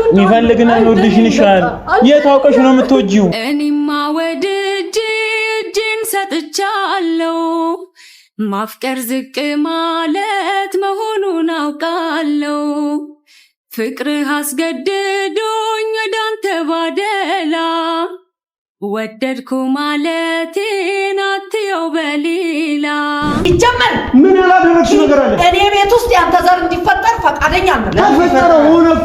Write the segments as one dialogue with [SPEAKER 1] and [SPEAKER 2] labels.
[SPEAKER 1] የሚፈልግና የሚወድሽን ይሻል የታውቀሽ ነው የምትወጂው
[SPEAKER 2] እኔማ ወድጄ እጄን ሰጥቻለሁ ማፍቀር ዝቅ ማለት መሆኑን አውቃለሁ ፍቅርህ አስገድዶኝ ወዳንተ ባደላ ወደድኩ ማለቴን አትየው በሌላ
[SPEAKER 3] ይጀመር ምን ያላደረግሽ ነገር አለ እኔ ቤት ውስጥ ያንተ ዘር እንዲፈጠር ፈቃደኛ ነኝ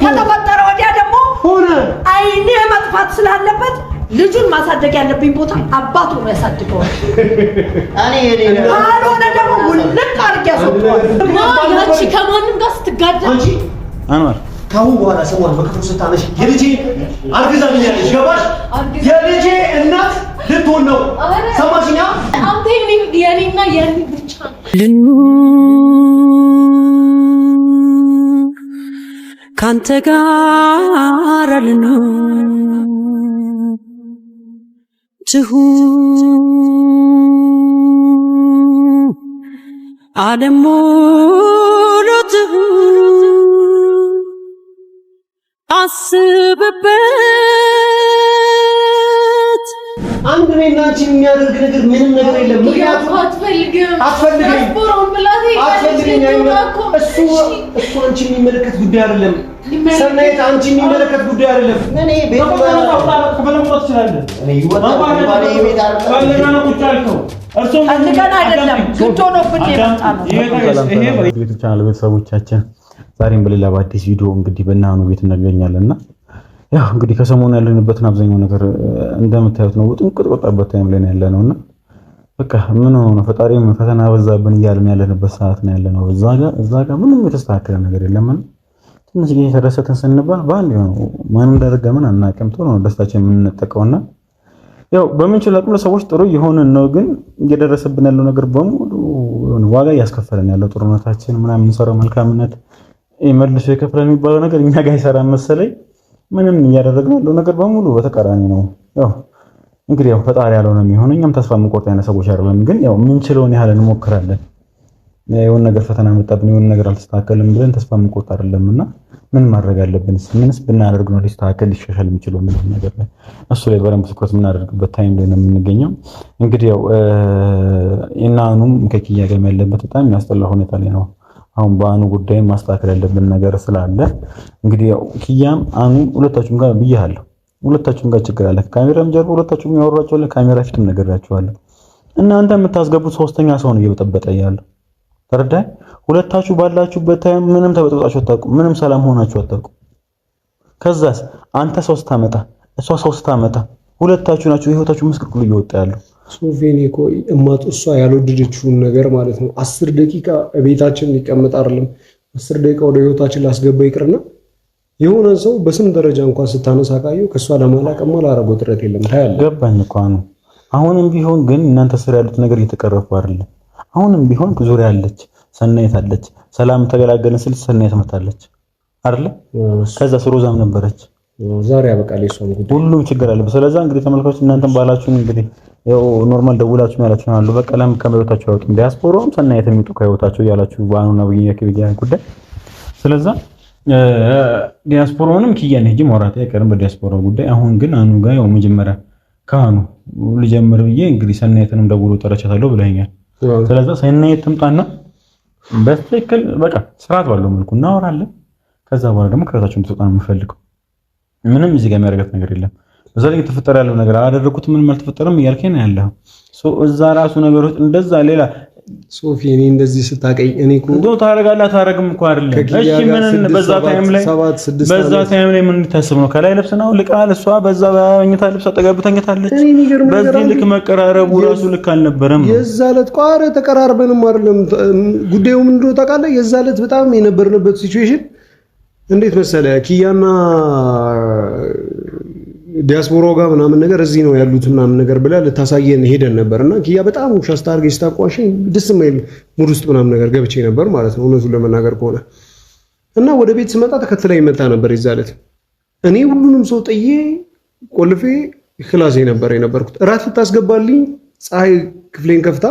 [SPEAKER 3] ከተፈጠረ ወዲያ ደግሞ ሆነ አይኔ መጥፋት ስላለበት ልጁን ማሳደግ ያለብኝ ቦታ አባቱ ነው ያሳድገው አልሆነ ደግሞ ውልቅ አድርጌ ያስወጣዋል ያቺ ከማንም ጋር ስትጋደል
[SPEAKER 1] አንዋር
[SPEAKER 4] ካሁን በኋላ ሰሞን በክፍሉ ስታነሽ የልጄ አርግዛኛለሽ ገባሽ የልጄ እናት ልትሆን ነው ሰማሽኛ
[SPEAKER 3] አንተ የኔና የኔ ብቻ
[SPEAKER 5] ካንተ ጋር ልኑር ዓለም ሙሉ አስብበት
[SPEAKER 4] አንድ ነኝና አንቺ የሚያደርግ ነገር ምንም ነገር የለም ምክንያቱም አትፈልግም እሱ አንቺ የሚመለከት ጉዳይ አይደለም ሰናይት አንቺ የሚመለከት ጉዳይ አይደለም እኔ ቤት
[SPEAKER 1] ከፈለምቶት ይችላል እኔ ቤተሰቦቻችን ዛሬም በሌላ በአዲስ ቪዲዮ እንግዲህ በእናኑ ቤት እናገኛለንና ያው እንግዲህ ከሰሞኑ ያለንበትን አብዛኛው ነገር እንደምታዩት ነው ጥንቅጥቆጣበት ታይም ላይ ያለነውና በቃ ምን ሆነ ፈጣሪም ፈተና በዛብን እያልን ያለንበት ሰዓት ነው ያለነው እዛ ጋር ምንም የተስተካከለ ነገር የለም ትንሽ ጊዜ ተደሰተን ስንባል ባንድ ነው ማን እንደረገመን አናውቅም ቶሎ ነው ደስታችን የምንጠቀውና ያው በመንችል አቅም ለሰዎች ጥሩ የሆነ ነው ግን እየደረሰብን ያለው ነገር በሙሉ ዋጋ ያስከፈለን ያለው ጥሩነታችን ምናምን ሰራው መልካምነት መልሶ የከፈለ የሚባለው ነገር እኛ ጋር ይሰራ መሰለኝ ምንም እያደረግን ያለው ነገር በሙሉ በተቃራኒ ነው ያው እንግዲህ ያው ፈጣሪ ያለው ነው የሚሆነው እኛም ተስፋ የምንቆርጥ አይነት ሰዎች አይደለም ግን ያው ምንችለውን ያህል እንሞክራለን የሆነ ነገር ፈተና መጣብን የሆነ ነገር አልተስተካከለም ብለን ተስፋ የምንቆርጥ አይደለምና ምን ማድረግ አለብንስ ምንስ ብናደርግ ነው ሊስተካከል ሊሻሻል የሚችለው ምን ነገር ላይ እሱ ላይ በደንብ ትኩረት የምናደርግበት ታይም ላይ ነው የምንገኘው እንግዲህ ያው እናኑም ከኪያ ጋር ያለበት በጣም የሚያስጠላ ሁኔታ ላይ ነው አሁን በአኑ ጉዳይ ማስተካከል ያለብን ነገር ስላለ እንግዲህ ያው ኪያም አኑ ሁለታችሁም ጋር ብያለሁ ሁለታችሁም ጋር ችግር አለ ካሜራም ጀርባ ሁለታችሁም ያወራችኋል ካሜራ ፊትም ነገራችኋለሁ እናንተ የምታስገቡት ሶስተኛ ሰው ነው እየበጠበጠ ያለው ተረዳይ ሁለታችሁ ባላችሁበት ታይም ምንም ተበጥጣችሁ አታውቁም ምንም ሰላም ሆናችሁ አታውቁም ከዛስ አንተ 3 አመታ እሷ 3 አመታ ሁለታችሁ ናችሁ ህይወታችሁ መስክርኩሉ እየወጣ ያለው
[SPEAKER 6] ሶፊኔ እኮ እማጥ እሷ ያልወደደችውን ነገር ማለት ነው 10 ደቂቃ ቤታችን ሊቀመጥ አይደለም 10 ደቂቃ ወደ ህይወታችን ላስገባ ይቅርና የሆነ ሰው በስም ደረጃ እንኳን ስታነሳ ካየው ከሷ ለማላቀም ማላረገው ጥረት የለም ታያለ
[SPEAKER 1] ገባኝ እኮ ነው አሁንም ቢሆን ግን እናንተ ስር ያሉት ነገር እየተቀረፉ አይደለም አሁንም ቢሆን ዙሪያ አለች ሰናይት አለች ሰላም ተገላገልን ስል ሰናይት መታለች አይደል ከዛ ሮዛም ነበረች
[SPEAKER 6] ዛሬ ያበቃል እሷም ጉዳይ
[SPEAKER 1] ሁሉም ችግር አለ ስለዚህ እንግዲህ ተመልካቾች እናንተም ባላችሁን እንግዲህ ያው ኖርማል ደውላችሁ ያላችሁ አሉ በቃ ለም ከመብታችሁ ያወጡም ዲያስፖራውም ሰናይት የሚጡ ከህይወታቸው ያላችሁ ባኑና በየከቢያ ጉዳይ ስለዚህ ዲያስፖራውንም ኪያን ሄጂ ማውራት አይቀርም በዲያስፖራው ጉዳይ አሁን ግን አኑ ጋር ያው መጀመሪያ ካኑ ልጀምር ብዬ እንግዲህ ሰናይትንም ደውሎ ጠረቻታለሁ ብለኛል ስለዚህ ሰናይት ትምጣና በትክክል በቃ ስርዓት ባለው መልኩ እናወራለን ከዛ በኋላ ደግሞ ከራሳችሁ እንድትወጣ ነው የምፈልገው ምንም እዚህ ጋር የሚያደርጋት ነገር የለም በዛ ላይ ተፈጠረ ያለው ነገር አላደረኩት ምንም አልተፈጠረም እያልከኝ ነው ያለው እዛ ራሱ ነገሮች እንደዛ ሌላ
[SPEAKER 6] ሶፊ እኔ እንደዚህ ስታቀኝ እኔ እኮ
[SPEAKER 1] ዶ ታረጋላ ታረግም እኮ አይደለም እሺ ምን በዛ ታይም ላይ ምን እንድታስብ ነው ከላይ ልብስ ነው ልቃል እሷ በዛ ባኝታ ልብስ ተገብተኛታለች በዚህ ልክ መቀራረቡ ራሱ ልክ አልነበረም
[SPEAKER 6] የዛ ዕለት ቋረ ተቀራርበንም አይደለም ጉዳዩ ምን እንደሆነ ታውቃለህ የዛ ዕለት በጣም የነበርንበት ሲቹዌሽን እንዴት መሰለ ኪያና ዲያስፖራው ጋር ምናምን ነገር እዚህ ነው ያሉት ምናምን ነገር ብላ ልታሳየን ሄደን ነበርና ኪያ በጣም ሻስታ አድርገሽ ታቋሽኝ ደስ የማይል ሙድ ውስጥ ምናምን ነገር ገብቼ ነበር ማለት ነው እውነቱን ለመናገር ከሆነ እና ወደ ቤት ስመጣ ተከትላይ መጣ ነበር ይዛለት እኔ ሁሉንም ሰው ጥዬ ቆልፌ ክላሴ ነበር የነበርኩት እራት ልታስገባልኝ ፀሐይ ክፍሌን ከፍታ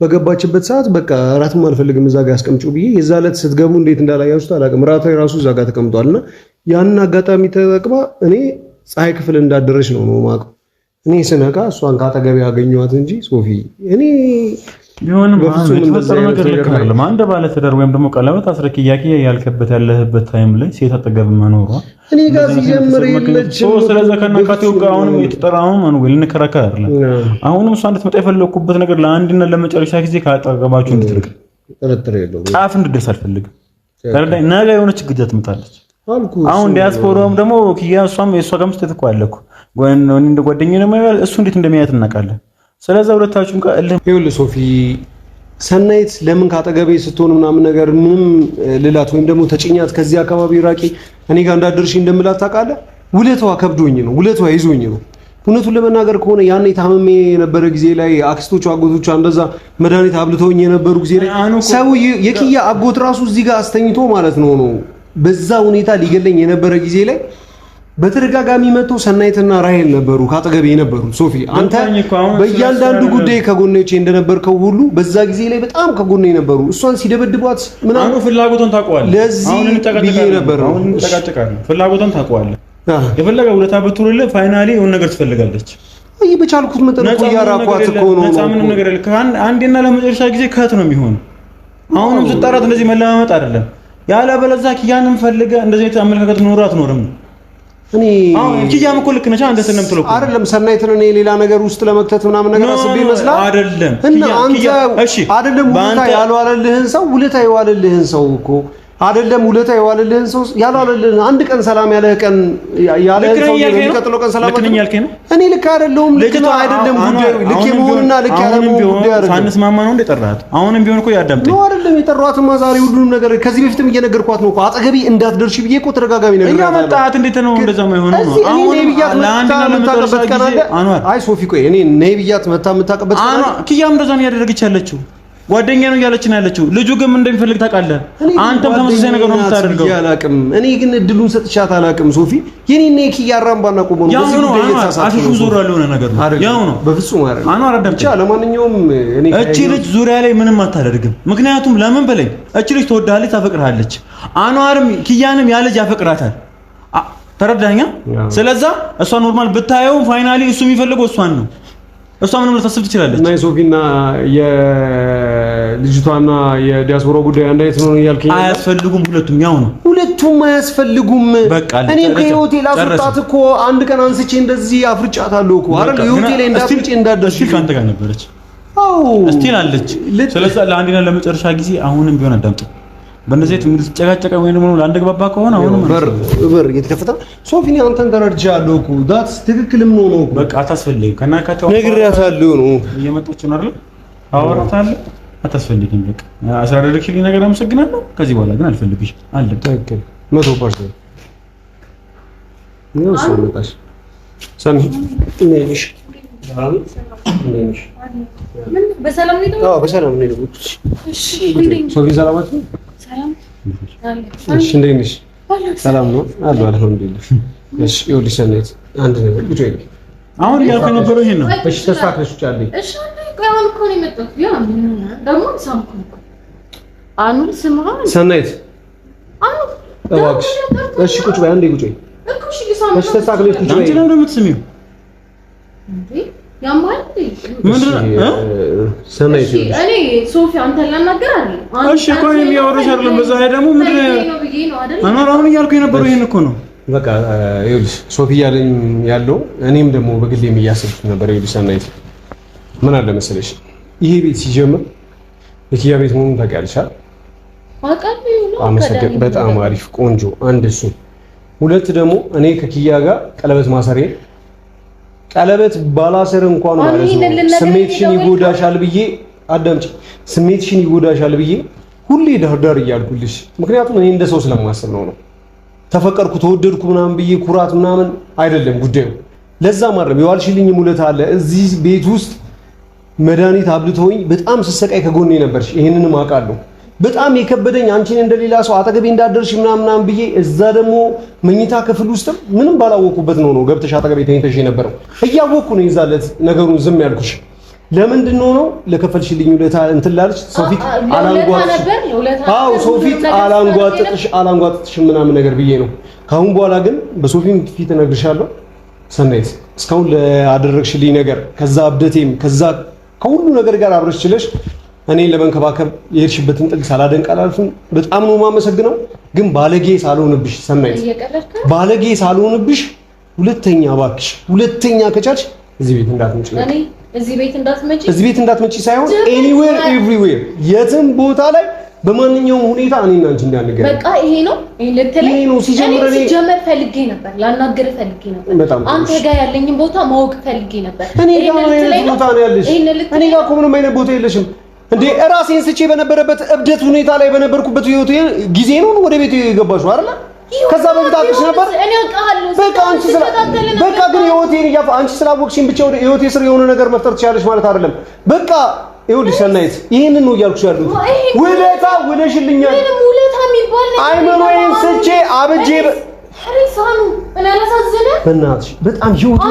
[SPEAKER 6] በገባችበት ሰዓት በቃ እራትም አልፈልግም እዛ ጋር አስቀምጪው ብዬ የዛለት ስትገቡ እንዴት እንዳላያችሁት አላውቅም እራቱ ራሱ እዛ ጋር ተቀምጧልና ያን አጋጣሚ ተጠቅማ እኔ ፀሐይ ክፍል እንዳደረች ነው ማውቀው። እኔ ስነቃ እሷን ካጠገቤ ያገኘኋት እንጂ ሶፊ እኔ
[SPEAKER 1] ቢሆንም የተፈጠረው ነገር ልክ አይደለም። አንድ ባለ ትዳር ወይም ደግሞ ቀለበት አስረክያቂ ያልከበት ያለህበት ታይም ላይ ሴት አጠገብ መኖሯ
[SPEAKER 6] እኔ ጋር ሲጀምር የለችም።
[SPEAKER 1] ስለዛ ከናካቴው ጋር አሁንም የተጠራው ማን ወይ ልንከራከር አይደለም። አሁንም እሷ እንድትመጣ የፈለኩበት ነገር ለአንድና ለመጨረሻ ጊዜ ካጠገባችሁ እንድትርቅ
[SPEAKER 6] ጥርጥር የለውም።
[SPEAKER 1] ጫፍ እንድትደርስ አልፈልግም። ተረዳኝ። ነገ የሆነ ችግር ትመጣለች። አሁን ዲያስፖራውም ደግሞ ኪያ እሷም የእሷ ጋር መስጠት እኮ አለ እኮ እንደ ጓደኛዬ ነው ማለት እሱ እንዴት እንደሚያያት እናውቃለን። ስለዚህ ሁለታችሁም ጋር
[SPEAKER 6] ይኸውልህ ሶፊ ሰናይት ለምን ካጠገቤ ስትሆን ምናምን ነገር ምንም ልላት ወይም ደግሞ ተጭኛት ከዚህ አካባቢ ራቂ እኔ ጋር እንዳደርሽ እንደምላት ታውቃለህ። ውለታዋ ከብዶኝ ነው፣ ውለታዋ ይዞኝ ነው። እውነቱን ለመናገር ከሆነ ያኔ ታመሜ የነበረ ጊዜ ላይ አክስቶቿ አጎቶቿ እንደዛ መድኃኒት አብልተውኝ የነበሩ ጊዜ ላይ ሰው የኪያ አጎት ራሱ እዚህ ጋር አስተኝቶ ማለት ነው በዛ ሁኔታ ሊገለኝ የነበረ ጊዜ ላይ በተደጋጋሚ መጥቶ ሰናይትና ራሄል ነበሩ ካጠገቤ የነበሩት። ሶፊ አንተ በእያንዳንዱ ጉዳይ ከጎኔቼ እንደነበርከው ሁሉ በዛ ጊዜ ላይ በጣም ከጎኔ ነበሩ። እሷን ሲደበድቧት ምናምን
[SPEAKER 1] ፍላጎቷን ታውቀዋለህ።
[SPEAKER 6] ለዚህ ብዬ ነበር ነው
[SPEAKER 1] ፍላጎቷን ታውቀዋለህ። የፈለገ ውለታ ብትውልልህ ፋይናሊ የሆነ ነገር ትፈልጋለች።
[SPEAKER 6] አይ በቻልኩት መጠን እኮ ያራኳት እኮ ነው።
[SPEAKER 1] ነፃ ምንም ነገር የለ። አንዴና ለመጨረሻ ጊዜ ከት ነው የሚሆነው። አሁንም ስጣራት እንደዚህ መለማመጥ አይደለም። ያለበለዚያ ኪያንም ፈልገ እንደዚህ አመለካከት ኖሮ አትኖርም። እኔ ኪያም እኮ ልክ ነች። አንተ ስለምትለው
[SPEAKER 6] አይደለም ሰናይትን እኔ ሌላ ነገር ውስጥ ለመክተት ምናምን ነገር አስቤ ይመስላል
[SPEAKER 1] አይደለም።
[SPEAKER 6] እና አንተ አይደለም ውለታ ያልዋለልህን ሰው ውለታ የዋለልህን ሰው እኮ አይደለም ውለታ የዋለልህን ሰው ያልዋለልህን አንድ ቀን ሰላም ያለህ ቀን ያለህን ሰው የሚቀጥለው ቀን ሰላም
[SPEAKER 1] ያልከኝ ነው።
[SPEAKER 6] እኔ ልክ አይደለም ልክ ነው አይደለም ጉዳዩ ልክ የመሆንና ልክ ያለመሆን ጉዳይ አይደለም።
[SPEAKER 1] ሳንስማማ ነው እንደጠራሃት። አሁንም ቢሆን እኮ ያዳምጠኝ
[SPEAKER 6] ነው አይደለም የጠራኋትማ ዛሬ ሁሉንም ነገር ከዚህ በፊትም እየነገርኳት ነው እኮ አጠገቢ እንዳትደርሺ ብዬ እኮ ተደጋጋሚ ነገር
[SPEAKER 1] ያመጣት እንዴት ነው እንደዛ የማይሆነው ነው።
[SPEAKER 6] አሁን ለአንድና ለመጨረሻ ጊዜ አይ ሶፊ ቆይ እኔ ነይ ብያት መታ የምታውቅበት ቀን
[SPEAKER 1] ኪያም እንደዛ ነው ያደረገች ያለችው ጓደኛ ነው ያለች ነው ያለችው። ልጁ ግን ምን እንደሚፈልግ ታውቃለህ። አንተም ተመሳሳይ ነገር ነው የምታደርገው።
[SPEAKER 6] ያላቅም እኔ ግን እድሉን ሰጥቻት አላቅም። ሶፊ የኔና የኪያ አራምባና ቆሞ ነው በዚህ ጉዳይ የተሳሳተ
[SPEAKER 1] አሽሹ ዞር ያለው ነገር ነው። ያው ነው
[SPEAKER 6] በፍጹም አይደለም።
[SPEAKER 1] አኗር አዳም
[SPEAKER 6] ብቻ ለማንኛውም እኔ
[SPEAKER 1] እቺ ልጅ ዙሪያ ላይ ምንም አታደርግም። ምክንያቱም ለምን በለኝ እቺ ልጅ ትወዳለች፣ ታፈቅርሃለች። አኗርም ኪያንም ያ ልጅ ያፈቅራታል። ተረዳኛ። ስለዚህ እሷ ኖርማል ብታየው ፋይናሊ እሱ የሚፈልገው እሷን ነው። እሷ ምንም ልታስብ ትችላለች።
[SPEAKER 6] እና የሶፊና የልጅቷና የዲያስፖራ ጉዳይ አንድ አይነት ነው ያልከኝ?
[SPEAKER 1] አያስፈልጉም። ሁለቱም ያው ነው።
[SPEAKER 6] ሁለቱም አያስፈልጉም። እኔ ከሆቴል አስወጣት እኮ አንድ ቀን አንስቼ እንደዚህ አፍርጫታለሁ እኮ አይደል? የሆቴል እንዳፍርጭ እንዳደርሽ
[SPEAKER 1] ካንተ ጋር ነበረች።
[SPEAKER 6] አዎ
[SPEAKER 1] እስቲል አለች። ስለዚህ ለአንድና ለመጨረሻ ጊዜ አሁንም ቢሆን አዳምጥ። በእነዚህ ትምህርት ጨቃጨቃ ወይ ደግሞ ለአንድ ግባባ ከሆነ አሁንም
[SPEAKER 6] በር እየተከፈተ ሶፊኒ አንተን ተረድቻለሁ እኮ ዳትስ ትክክልም ነው ነው
[SPEAKER 1] በቃ አታስፈልግም። ከናካታው
[SPEAKER 6] ነግሬያታለሁ ነው
[SPEAKER 1] እየመጣች ነው አይደል? አወራታለሁ። አታስፈልግም። በቃ አስራደረክልኝ ነገር አመሰግናለሁ። ከዚህ በኋላ ግን አልፈልግሽም አለ።
[SPEAKER 6] ትክክል 100% ነው። ሰምታሽ ሰሚ ነሽ
[SPEAKER 2] ምን በሰላም ነው?
[SPEAKER 6] አዎ በሰላም ነው። እሺ ሶፊ ሰላማት ነው? ሰላም እሺ እንዴት ነሽ? ሰላም ነው አሉ አልሐምዱሊላህ። እሺ ይኸውልሽ ሰናይት አንድ ነገር ብቻ ይል
[SPEAKER 1] አሁን ያልከኝ ነበር ይሄን ነው።
[SPEAKER 6] እሺ ተስተካክለሽ ጫለኝ።
[SPEAKER 2] እሺ ቆይ አሁን እኮ ነው የመጣሁት። ያ ደግሞ ሳምኩ አኑ ስምራ
[SPEAKER 6] ሰናይት አኑ እባክሽ እሺ ቁጭ በይ አንዴ ቁጭ በይ
[SPEAKER 2] እኮ እሺ ሳምኩ
[SPEAKER 6] እሺ ተስተካክለሽ ቁጭ በይ።
[SPEAKER 1] አንቺ ነው እንደምትስሚው
[SPEAKER 2] እንዴ ያማል
[SPEAKER 6] ሰናይት
[SPEAKER 2] እኔ ሶፊ አንተ ላናገር አይደል?
[SPEAKER 1] እሺ እኮ እኔም ያወራሽ አይደለም። በዛ ላይ ደግሞ ምንድን ነው ብዬ ነው አይደል? አሁን እያልኩኝ የነበረው ይሄን እኮ ነው።
[SPEAKER 6] በቃ ይኸውልሽ ሶፊ ያለኝ ያለው እኔም ደግሞ በግሌም እያሰብኩት ነበር። ይኸውልሽ ሰናይት ምን አለ መሰለሽ ይሄ ቤት ሲጀምር የኪያ ቤት መሆኑን ታውቂያለሽ አይደል? አመሰግን በጣም አሪፍ ቆንጆ። አንድ እሱ፣ ሁለት ደግሞ እኔ ከኪያ ጋር ቀለበት ማሰሬ ቀለበት ባላሰር እንኳን ማለት ነው ስሜትሽን ይጎዳሻል ብዬ አዳምጪ፣ ስሜትሽን ይጎዳሻል ብዬ ሁሌ ዳርዳር እያልኩልሽ፣ ምክንያቱም እኔ እንደ ሰው ስለማስብ ነው። ተፈቀርኩ ተወደድኩ ምናምን ብዬ ኩራት ምናምን አይደለም ጉዳዩ። ለዛ ማረም የዋልሽልኝ ሙለት አለ እዚህ ቤት ውስጥ መድኃኒት አብልተውኝ በጣም ስሰቃይ ከጎኔ ነበርሽ። ይሄንንም አውቃለሁ። በጣም የከበደኝ አንቺን እንደሌላ ሰው አጠገቤ እንዳደርሽ ምናምን ብዬ እዛ ደግሞ መኝታ ክፍል ውስጥም ምንም ባላወቁበት ነው ገብተሽ አጠገቤ ተኝተሽ የነበረው። እያወቅኩ ነው ይዛለት ነገሩን ዝም ያልኩሽ። ለምንድን ነው ለከፈልሽልኝ ውለታ እንትን ላለች ሶፊት አላንጓጥጥሽ ምናምን ነገር ብዬ ነው። ካሁን በኋላ ግን በሶፊም ፊት እነግርሻለሁ ሰናይት እስካሁን ለአደረግሽልኝ ነገር ከዛ አብደቴም ከዛ ከሁሉ ነገር ጋር አብረሽ ችለሽ እኔን ለመንከባከብ የሄድሽበትን ጥግ ሳላደንቅ አላልፍም። በጣም ነው የማመሰግነው። ግን ባለጌ ሳልሆንብሽ ሰናይት ባለጌ ሳልሆንብሽ ሁለተኛ እባክሽ ሁለተኛ ከቻልሽ እዚህ ቤት እንዳትመጪ እዚህ ቤት እንዳትመጪ ሳይሆን ኤኒዌር ኤቭሪዌር የትም ቦታ ላይ በማንኛውም ሁኔታ እኔና አንቺ እንዳንገናኝ በቃ ይሄ ነው ሲጀመር ፈልጌ ነበር ላናገር ፈልጌ ነበር አንተ ጋር ያለኝን ቦታ ማወቅ ፈልጌ ነበር እኔ ጋር ቦታ ነው ያለሽ እኔ ጋር እኮ ምንም አይነት ቦታ የለሽም እንዴ ራሴን ስቼ በነበረበት እብደት ሁኔታ ላይ በነበርኩበት ህይወት ጊዜ ነው ወደ ቤት የገባሽው አይደል ከዛ በፊት አጥሽ ነበር እኔ አውቃለሁ በቃ አንቺ በቃ ግን ህይወቴን አንቺ ስላወቅሽኝ ብቻ ወደ ህይወቴ ስር የሆነ ነገር መፍጠር ትችያለሽ ማለት አይደለም በቃ ይኸውልሽ ሰናይት ይሄንን ነው እያልኩሽ ያሉት ውለታ ውለሽልኛል ምንም ውለታ የሚባል ነገር አይመኖዬን ስቼ አብጄ ሪሳኑ እኔ አላሳዘነ በእናትሽ በጣም ህይወት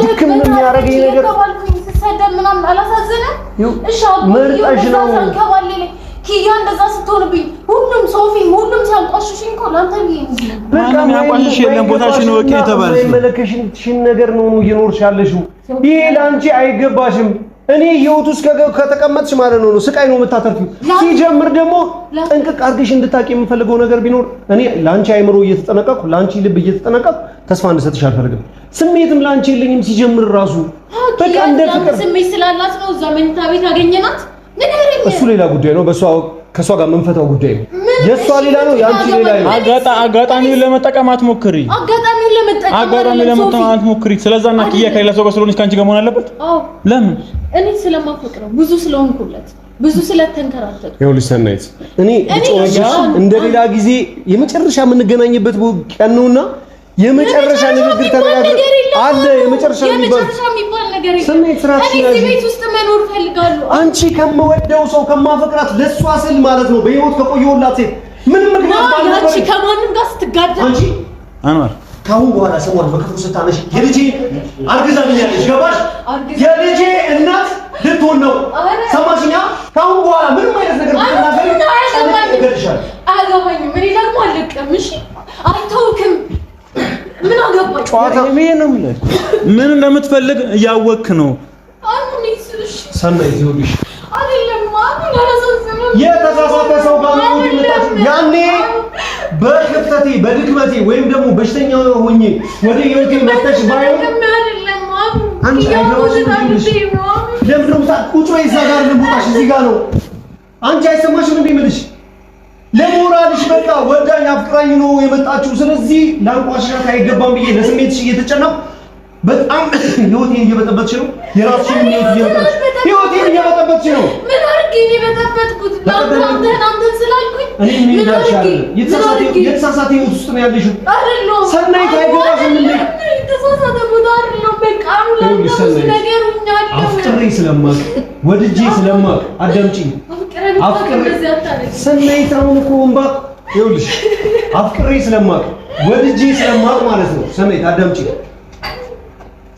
[SPEAKER 6] ድክም የሚያደርገኝ ነገር ተሰደብ ምናምን አላሳዘነ እሺ መርጠሽ ነው ኪያ እንደዛ ስትሆንብኝ ሁሉም ሶፊም ሁሉም ሲያንቋሽሽኝ እኮ ላንተ ነው በቃ ያንቋሽሽ የለም ቦታሽን ወቂ ተባልሽ የመለከሽን ነገር ነው እየኖርሽ ያለሽው ይሄ ላንቺ አይገባሽም እኔ ህይወት ውስጥ ከተቀመጥሽ ማለት ነው ስቃይ ነው የምታተርፊው ሲጀምር ደግሞ እንቅቅ አድርገሽ እንድታቂ የምፈልገው ነገር ቢኖር እኔ ላንቺ አይምሮ እየተጠነቀቅኩ ላንቺ ልብ እየተጠነቀቅኩ ተስፋ እንድሰጥሽ አልፈልግም ስሜትም ላንቺ የለኝም ሲጀምር ራሱ በቃ እንደ ፍቅር ስሜት ስላላት ነው እዛ መኝታ ቤት አገኘናት እሱ ሌላ ጉዳይ ነው ከሷ ጋር መንፈታው ጉዳይ ነው የሷ ሌላ ነው ያንቺ ሌላ ነው አጋጣሚውን ለመጠቀም አትሞክሪ አጋጣሚውን ለመጠቀም አትሞክሪ ስለዛና ኪያ ከሌላ ሰው ጋር ስለሆነች ካንቺ ጋር መሆን አለበት አዎ ለምን እኔ ስለማፈቅረው ብዙ ስለሆንኩለት ብዙ ስለተንከራተቱ ይኸውልሽ ሰናይት እኔ እጮኛሽ እንደሌላ ጊዜ የመጨረሻ የምንገናኝበት ቀን ነውና የመጨረሻ ንግግር ተነጋግረን አለ የመጨረሻ የሚባል ነገር ሰናይት ስራሽ እኔ ቤት ውስጥ መኖር ፈልጋለሁ አንቺ ከመወደው ሰው ከማፈቅራት ለሷ ስል ማለት ነው በህይወት ከቆየሁላት ሴት ምን ምክንያት ባልነበረ አንቺ ከማንም ጋር ስትጋደል አንቺ አንዋር ካሁን በኋላ ሰሞን በክፉ ስታነሽ የልጄ አርግዛኛለሽ ገባሽ የልጄ እናት ልትሆን ነው ሰማሽኛ ካሁን በኋላ ምንም አይነት ነገር ብትናገሪ አያገባኝም እኔ ደግሞ አልለቅም እሺ አይተውክም ምን አገባኝ ጨዋታ ምን እንደምትፈልግ እያወቅክ ነው አሁን እሺ ሰናይት ይሁንሽ አይደለም ማን ያረሰሰነ የተሳሳተ ሰው ጋር ነው ያኔ በክፍተቴ በድክመቴ ወይም ደግሞ በሽተኛ ሆኜ ወደ ህይወቴ መጥተሽ ባይሆን አይደለም አንቺ አይገባሽም ለምንድነው ቁጭ ወይ እዛ ጋር ልቦታሽ እዚህ ጋር ነው አንቺ አይሰማሽም እንዴ ምልሽ ለሞራልሽ በቃ ወዳኝ አፍቅራኝ ነው የመጣችው ስለዚህ ላንቋሽሻት አይገባም ብዬ ለስሜትሽ እየተጨነኩ በጣም ህይወቴን እየበጠበጥሽ ነው የራስሽን ህይወቴን እየበጠበጥሽ ነው ምን አድርጌ ነው የበጠበጥኩት አንተ ስላልኩኝ እኔ ምን ይዳሻል የተሳሳተ ህይወት ውስጥ ነው ያለሽው አይደለም ሰናይት አይገባሽም እንዴ የተሳሳተ ቦታ አይደለም በቃ ነገሩኛል አፍቅሬ ስለማቅ ወድጄ ስለማቅ አዳምጪኝ አፍቅሬ ሰናይት አሁን እኮ እንባ ይኸውልሽ አፍቅሬ ስለማቅ ወድጄ ስለማቅ ማለት ነው ሰናይት አዳምጪኝ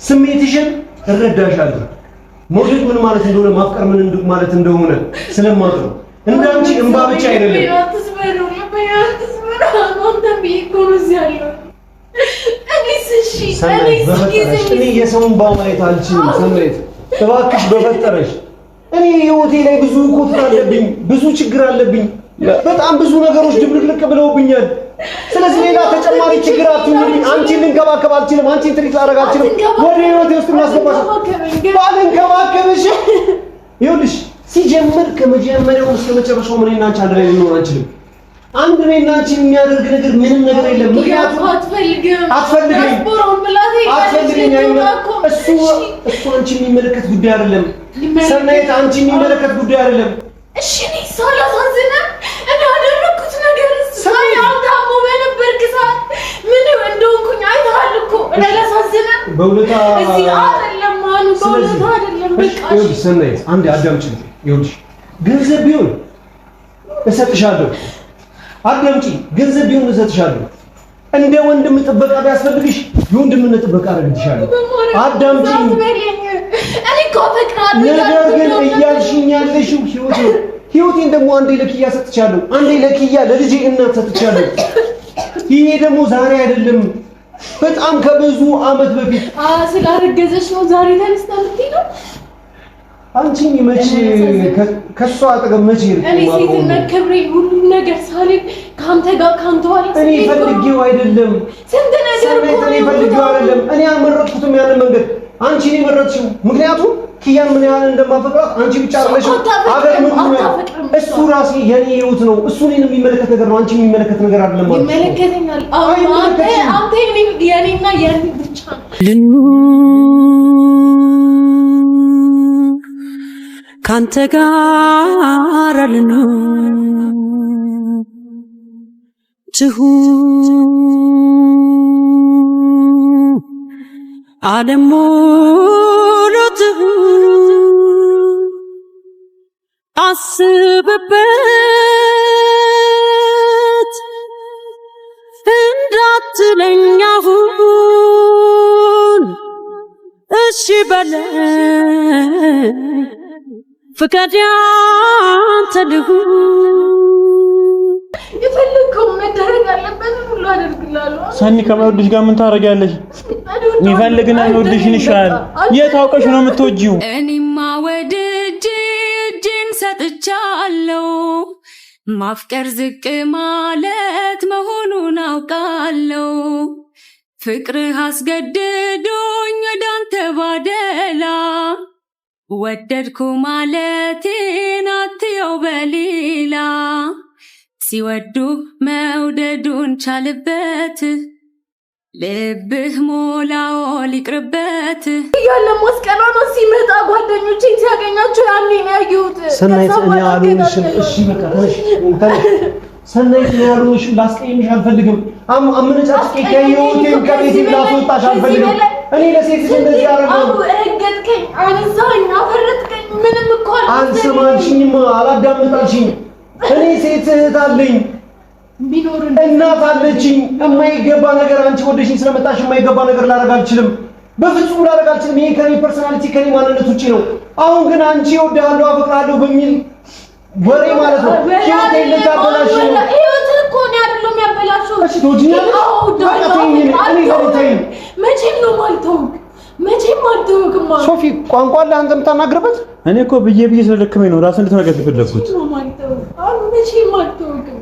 [SPEAKER 6] ስሜትሽን እረዳሻለሁ መውደድ ምን ማለት እንደሆነ ማፍቀር ምን ማለት እንደሆነ ስለማቅ ነው እንዳንቺ እንባ ብቻ አይደለም እኔ የሰውን እንባ ማየት አልችልም ሰናይት እባክሽ በፈጠረሽ እኔ ህይወቴ ላይ ብዙ ኮት አለብኝ ብዙ ችግር አለብኝ በጣም ብዙ ነገሮች ድብልቅልቅ ብለውብኛል ስለዚህ ሌላ ተጨማሪ ችግር አትሁንልኝ አንቺን ልንከባከብ አልችልም አንቺን ትሪት ላደርግ አልችልም ወደ ህይወቴ ውስጥ ማስገባሽ ባልንከባከብሽ ይኸውልሽ ሲጀምር ከመጀመሪያው እስከ መጨረሻው ምን እና አንቺ አንድ ላይ ልንሆን አንችልም አንድ ላይ እና አንቺ የሚያደርግ ነገር ምንም ነገር የለም ምክንያቱም አትፈልግም እሱ አንቺ የሚመለከት ጉዳይ አይደለም ሰናይት አንቺ የሚመለከት ጉዳይ አይደለም እሺ እኔ ሳላሳዝነ እኔ አደረኩት ነገር ሳይአውታሙ በነበርክ ሰዓት ምን እንደሆንኩኝ አይተሃል እኮ እኔ ላሳዝነ በእውነታ እዚህ አይደለም ማኑ በእውነታ አይደለም በቃ እሺ ሰናይት አንዴ አዳምጪ ይኸውልሽ ገንዘብ ቢሆን እሰጥሻለሁ አዳምጪ ገንዘብ ቢሆን እሰጥሻለሁ
[SPEAKER 4] እንደ ወንድም ጥበቃ ቢያስፈልግሽ የወንድምነት ጥበቃ አደርግልሻለሁ። አዳምጪኝ።
[SPEAKER 2] እኔ እኮ ፈቅራለሁ።
[SPEAKER 4] ነገር ግን እያልሽኝ ያለሽው ህይወት ነው። ህይወቴን ደግሞ አንዴ ለኪያ ሰጥቻለሁ፣ አንዴ ለኪያ ለልጄ እናት ሰጥቻለሁ። ይሄ ደግሞ ዛሬ አይደለም፣ በጣም ከብዙ አመት በፊት
[SPEAKER 2] ስላረገዘሽ ነው ዛሬ ተነስታ የምትሄደው።
[SPEAKER 4] አንቺ መቼ ከሷ አጠገብ መቼ
[SPEAKER 2] እኔ ሴትነት ክብሬን ሁሉም ነገር ሳልክ ካንተ ጋር ካንተ ኋላ
[SPEAKER 4] እኔ ፈልጌው አይደለም።
[SPEAKER 2] ስንት ነገር እኮ
[SPEAKER 4] እኔ ፈልጌው አይደለም። እኔ አልመረጥኩትም ያንን መንገድ፣ አንቺ ነው የመረጥሽው። ምክንያቱም ኪያን ምን ያህል እንደማፈቅራት አንቺ ብቻ አይደለሽ አገር ምን እሱ ራሴ የኔ ህይወት ነው። እሱ እኔን የሚመለከት ነገር ነው፣ አንቺ የሚመለከት ነገር አይደለም ማለት ነው።
[SPEAKER 2] ይመለከተኛል። አንተ የኔና የኔ ብቻ
[SPEAKER 5] ካንተ ጋር ልኑር ትሁን ዓለም ሙሉ ትሁን አስብበት እንዳትለኝ አሁን እሺ በለኝ ፍቃድ ያንተ ልሁን።
[SPEAKER 2] የፈለከው መደረግ ያለበት ሁሉ አደርግልሃለሁ።
[SPEAKER 1] ሰኒ ከመወድሽ ጋር ምን ታረጋለሽ? የሚፈልግና የሚወድሽን ይሻል። የት አውቀሽ ነው የምትወጂው?
[SPEAKER 7] እኔማ ወድጄ እጄን ሰጥቻለሁ። ማፍቀር ዝቅ ማለት መሆኑን አውቃለሁ። ፍቅርህ አስገድዶኝ ወዳንተ ባደላ ወደድኩ ማለቴን አትየው በሌላ ሲወዱ መውደዱን ቻልበት ልብህ ሞላው ሊቅርበት
[SPEAKER 2] እያለ ማስቀና ነው ሲመጣ ጓደኞቼን ሲያገኛቸው ያኔ ነው ያየሁት።
[SPEAKER 4] ሰናይት እኔ አልሆንሽም። እሺ በቃ ተነሽ። ሰናይት እኔ አልሆንሽም። ላስቀይምሽ አልፈልግም። አምነጫጭቄ ከህይወቴም ከቤቴ ላስወጣሽ አልፈልግም። እኔ ለሴት ልጅ እንደዚህ አደረገው።
[SPEAKER 2] ረገጥከኝ፣ አነሳኸኝ፣ አፈረጥከኝ። ምንም እኮ
[SPEAKER 4] አልሰማሽኝም፣ አላዳምጣልሽኝ። እኔ ሴት እህት አለኝ፣ እናት አለችኝ። የማይገባ ነገር አንቺ ወደሽኝ ስለመጣሽ የማይገባ ነገር ላደርግ አልችልም፣ በፍጹም ላደርግ አልችልም። ይሄ ከኔ ፐርሰናሊቲ ከኔ ማንነት ውጪ ነው። አሁን ግን አንቺ እወድሃለሁ አፈቅርሃለሁ በሚል ወሬ ማለት ነው ህይወቴን ልታበላሽ ነው።
[SPEAKER 2] ህይወትህ እኮ ነው አይደለም ያበላሽው።
[SPEAKER 4] እሺ ትወጂኛለሽ?
[SPEAKER 2] መቼም ነው ማልተውክ፣ መቼም አልተውክም።
[SPEAKER 4] ሶፊ ቋንቋ አለ አንተ የምታናግርበት?
[SPEAKER 1] እኔ እኮ ብዬ ስለደከመኝ ነው ራስን ልትነገር የፈለኩት።
[SPEAKER 2] መቼም አልተውክም።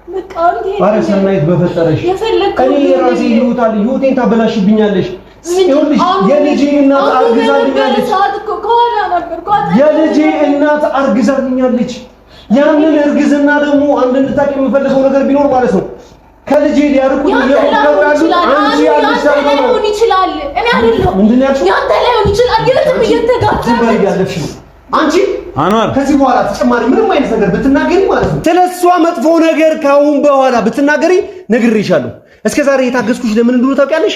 [SPEAKER 2] በቃ አንተ
[SPEAKER 4] ሰናይት በፈጠረሽ እኔ የራሴ ህይወት አለ። ህይወቴን ታበላሽብኛለሽ። ይኸውልሽ የልጄ እናት አርግዛልኛለች። የልጄ እናት አርግዛልኛለች። ያንን እርግዝና ደግሞ አንድ እንድታውቂ የምፈልገው ነገር ቢኖር ማለት ነው ከልጄ ሊያርቁኝ እየሞከሩ ያሉት አንቺ ያለሽ ሰው ነው።
[SPEAKER 2] ሊሆን ይችላል። እኔ አይደለሁም።
[SPEAKER 4] ምንድን ነው ያልሽው?
[SPEAKER 2] ያንተ ላይሆን ይችላል። የትም እየተጋፋ
[SPEAKER 4] ያለሽ አንቺ
[SPEAKER 1] አንዋር
[SPEAKER 4] ከዚህ በኋላ ተጨማሪ ምንም አይነት ነገር ብትናገሪ ማለት ነው ስለሷ መጥፎ ነገር ካሁን በኋላ ብትናገሪ ነግሬሻለሁ። እስከ ዛሬ የታገስኩሽ ለምን እንደሆነ ታውቂያለሽ?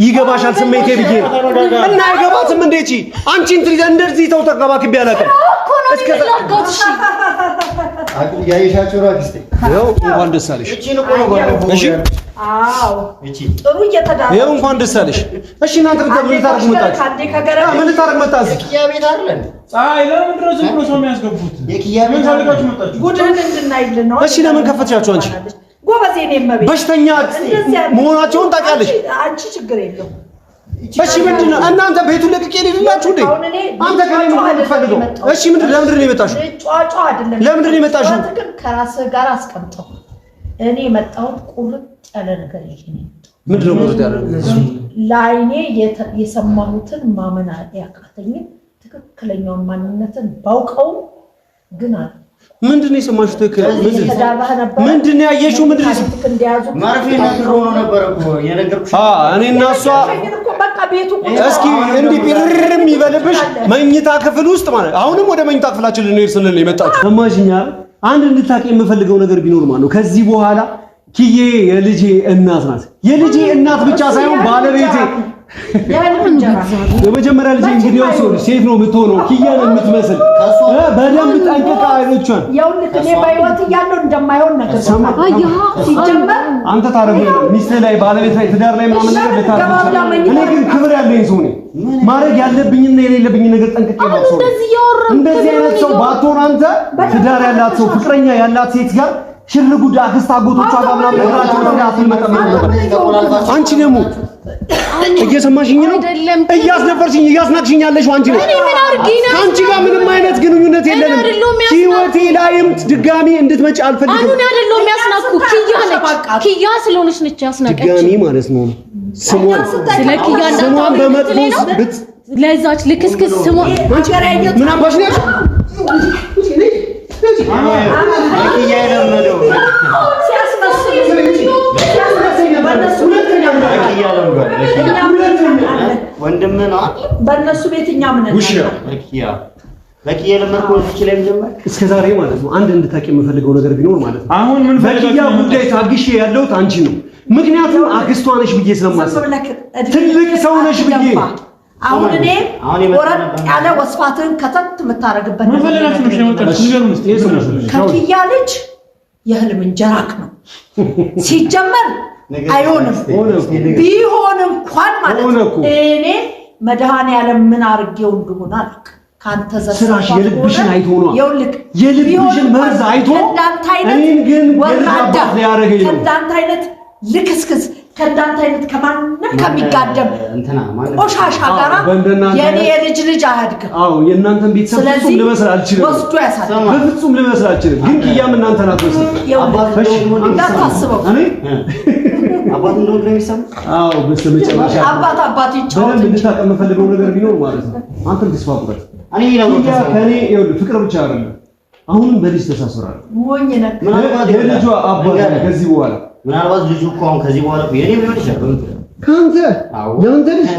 [SPEAKER 4] ይገባሻል ስሜቴ ብዬ እና አይገባትም እንዴ? እቺ አንቺ እንደዚህ ተው ተቀባክቢ አላውቅም። እስከ
[SPEAKER 8] አቁም ያይሻችሁ ራክስቴ
[SPEAKER 4] ያው እንኳን ደስ አለሽ።
[SPEAKER 8] እቺ ነው ቆሎ ባለው
[SPEAKER 4] እሺ
[SPEAKER 3] አዎ
[SPEAKER 4] እቺ
[SPEAKER 3] ጥሩ እየተዳረ
[SPEAKER 4] ያው እንኳን ደስ አለሽ። እሺ እናንተ ምን ታረጉ መጣችሁ? ምን ታረጉ መጣችሁ?
[SPEAKER 8] የኪያ ቤት አይደል?
[SPEAKER 1] አይ ለምን ድረስ ዝም ብሎ ሰው የሚያስገቡት?
[SPEAKER 8] የኪያ ቤት
[SPEAKER 1] ታልጋችሁ መጣችሁ?
[SPEAKER 3] ጉድህን እንድናይልን ነው።
[SPEAKER 4] እሺ ለምን ከፈትሻችሁ? አንቺ
[SPEAKER 3] ጎበዜ ነኝ መቤት
[SPEAKER 4] በሽተኛ መሆናቸውን ታውቂያለሽ።
[SPEAKER 3] አንቺ ችግር የለው።
[SPEAKER 4] እሺ ምንድን ነው እናንተ ቤቱን ለቅቄ ልሄድላችሁ እንዴ? አንተ ከኔ ምን የምትፈልገው? እሺ ለምንድን ነው የመጣሽው?
[SPEAKER 3] ጫጫ አይደለም።
[SPEAKER 4] ለምንድን ነው የመጣሽው?
[SPEAKER 3] ግን ከራስህ ጋር አስቀምጠው። እኔ የመጣሁት ቁርጥ ያለ ነገር ይሄ ነው።
[SPEAKER 4] ምንድን ነው ቁርጥ ያለ ነገር?
[SPEAKER 3] ለዓይኔ የሰማሁትን ማመን ያቃተኝን ትክክለኛውን ማንነትን ባውቀው ግን አለ
[SPEAKER 4] ምንድን ነው የሰማሽው? ትክክል ምንድን ነው ያየሽው? ምንድን ነው
[SPEAKER 8] ማረፊያ ነገር ሆኖ ነበር እኮ የነገርኩሽ።
[SPEAKER 4] እኔ እና እሷ
[SPEAKER 3] በቃ ቤቱ
[SPEAKER 4] እስኪ እንዲህ ቢርርም ይበልብሽ መኝታ ክፍል ውስጥ ማለት አሁንም ወደ መኝታ ክፍላችን ልንሄድ ስንል ነው የመጣችው። ሰማሽኛ? አንድ እንድታቂ የምፈልገው ነገር ቢኖር ማለት ነው ከዚህ በኋላ ኪዬ የልጄ እናት ናት። የልጄ እናት ብቻ ሳይሆን ባለቤቴ
[SPEAKER 6] የመጀመሪያ ልጅ እንግዲህ ወሰው ሴት ነው የምትሆነው ኪያን የምትመስል በደንብ ጠንቅቃ አይኖቿን
[SPEAKER 3] ይኸውልህ እኔ በህይወት እያለሁ እንደማይሆን ነገር ሲጀመር
[SPEAKER 6] አንተ ታረጋለህ ሚስት ላይ ባለቤት ላይ ትዳር ላይ ምናምን ነገር ልታረጋለህ እኔ ግን ክብር ያለኝ ሰው ነኝ ማድረግ ያለብኝና የሌለብኝን ነገር ጠንቅቄ ነው ሰው እንደዚህ አይነት ሰው ባትሆን አንተ ትዳር ያላት ሰው ፍቅረኛ ያላት ሴት ጋር ሽርጉዳ አክስት አጎቶቿ ጋር ምናምን ነገራቸው ተዳትል መቀመጥ አንቺ ደግሞ እየሰማሽኝ ነው እያስደፈርሽኝ እያስናቅሽኝ ያለሽው አንቺ ነው አንቺ ጋር ምንም አይነት ግንኙነት የለንም ህይወቴ ላይም ድጋሚ እንድትመጪ አልፈልግም
[SPEAKER 2] አሁን አይደለም የሚያስናቁ ኪያ ስለሆነች ነች ያስናቀች
[SPEAKER 6] ድጋሚ ማለት ነው ስሟን ስሟን በመጥፎ ብት
[SPEAKER 2] ለዛች ልክስክስ ስሟ
[SPEAKER 3] አንቺ ጋር ያየሁት
[SPEAKER 6] ምን አባሽ ነሽ
[SPEAKER 3] በእነሱ ቤትኛ ምን
[SPEAKER 6] እስከ ዛሬ ማለት ነው አንድ እንድታቂ የምፈልገው ነገር ቢኖር ማለት ነው
[SPEAKER 1] አሁን ምን
[SPEAKER 6] በኪያ ጉዳይ ታግሼ ያለሁት አንቺ ነው ምክንያቱም አክስቷ ነሽ ብዬ ስለማስብ ትልቅ ሰው ነሽ ብዬ
[SPEAKER 3] አሁን እኔ ወረድ ያለ ወስፋትን ከተት የምታረግበት
[SPEAKER 1] ምን ፈለጋችሁ ነው የመጣችው ንገሩን እስቲ
[SPEAKER 3] ከኪያ ልጅ የህልም እንጀራክ ነው ሲጀመር አይሆንም ቢሆን እንኳን ማለት እኔ መድኃኒዓለም ምን አርጌው እንደሆነ አልክ ካንተ
[SPEAKER 6] ስራሽ የልብሽን አይቶ ነው የልብሽን መርዝ አይቶ እኔን ግን ወራዳ
[SPEAKER 3] ሊያረገኝ ነው ከዳንተ አይነት ልክስክስ ከዳንተ አይነት ከማንም ከሚጋደም ቆሻሻ ጋራ የኔ የልጅ ልጅ አያድግም
[SPEAKER 6] አዎ የእናንተን ቤተሰብ ፍጹም ልመስል አልችልም
[SPEAKER 3] ወስዶ ያሳድጋል
[SPEAKER 6] በፍጹም ልመስል አልችልም ግን ኪያም እናንተን አትመስል
[SPEAKER 3] እንዳታስበው
[SPEAKER 6] እኔ
[SPEAKER 8] አባት እንደሆነ ነው የሚሰማው
[SPEAKER 6] አዎ በስተመጨረሻ
[SPEAKER 3] አባት ይጫወት
[SPEAKER 6] በደንብ እንድታውቅ የምፈልገው ነገር ቢኖር ማለት ነው አንተን ተስፋ ቁረጥ
[SPEAKER 8] እኔ ነው
[SPEAKER 6] ከኔ ፍቅር ብቻ አይደለም አሁንም በልጅ ተሳስራለሁ
[SPEAKER 3] ሞኝ ነህ
[SPEAKER 6] የልጇ አባት ከዚህ በኋላ
[SPEAKER 8] ምናልባት ልጁ እኮ አሁን ከዚህ በኋላ የኔ ሊሆን ይችላል
[SPEAKER 6] ካንተ ያንተ ልጅ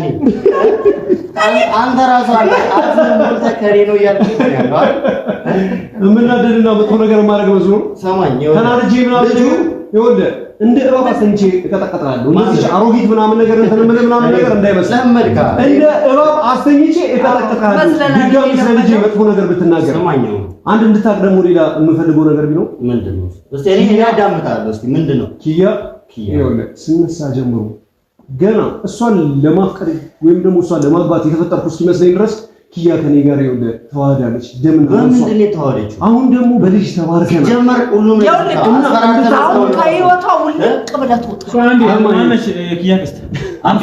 [SPEAKER 8] አንተ ራስህ አትሞልተ ከሬ ነው ያልኩት ያለው
[SPEAKER 6] እምናደድና መጥፎ ነገር ማድረግ መስሎ
[SPEAKER 8] ሰማኝ
[SPEAKER 6] ተናድጄ ምናምን ይኸውልህ እንደ እባብ አስተኝቼ እቀጠቅጣለሁ እንደዚህ አሮጊት ምናምን ነገር ምናምን ነገር እንዳይመስልህ
[SPEAKER 8] ለመድካ
[SPEAKER 6] እንደ እባብ አስተኝቼ እቀጠቅጣለሁ ድጋሚ ስለ ልጄ መጥፎ ነገር ብትናገር
[SPEAKER 8] ሰማኝ
[SPEAKER 6] አንድ እንድታቅ ደግሞ ሌላ የምፈልገው ነገር ቢኖር
[SPEAKER 8] ምንድነው እስቲ እኔ ያዳምጣለሁ እስቲ ምንድነው
[SPEAKER 6] ኪያ ይኸውልህ ስነሳ ጀምሮ ገና እሷን ለማፍቀር ወይም ደግሞ እሷን ለማግባት የተፈጠርኩ እስኪመስለኝ ድረስ ኪያ ከኔ ጋር ይኸውልህ ተዋህዳለች ደም ነው
[SPEAKER 8] ምንድነው የተዋህደችው
[SPEAKER 6] አሁን ደግሞ በልጅ ተባርከናል
[SPEAKER 8] ጀመር ሁሉም
[SPEAKER 3] አሁን ከህይወቷ ውልቅ ብለህ ትወጣ
[SPEAKER 1] አንዴ ማነሽ ኪያ ክስት አንዴ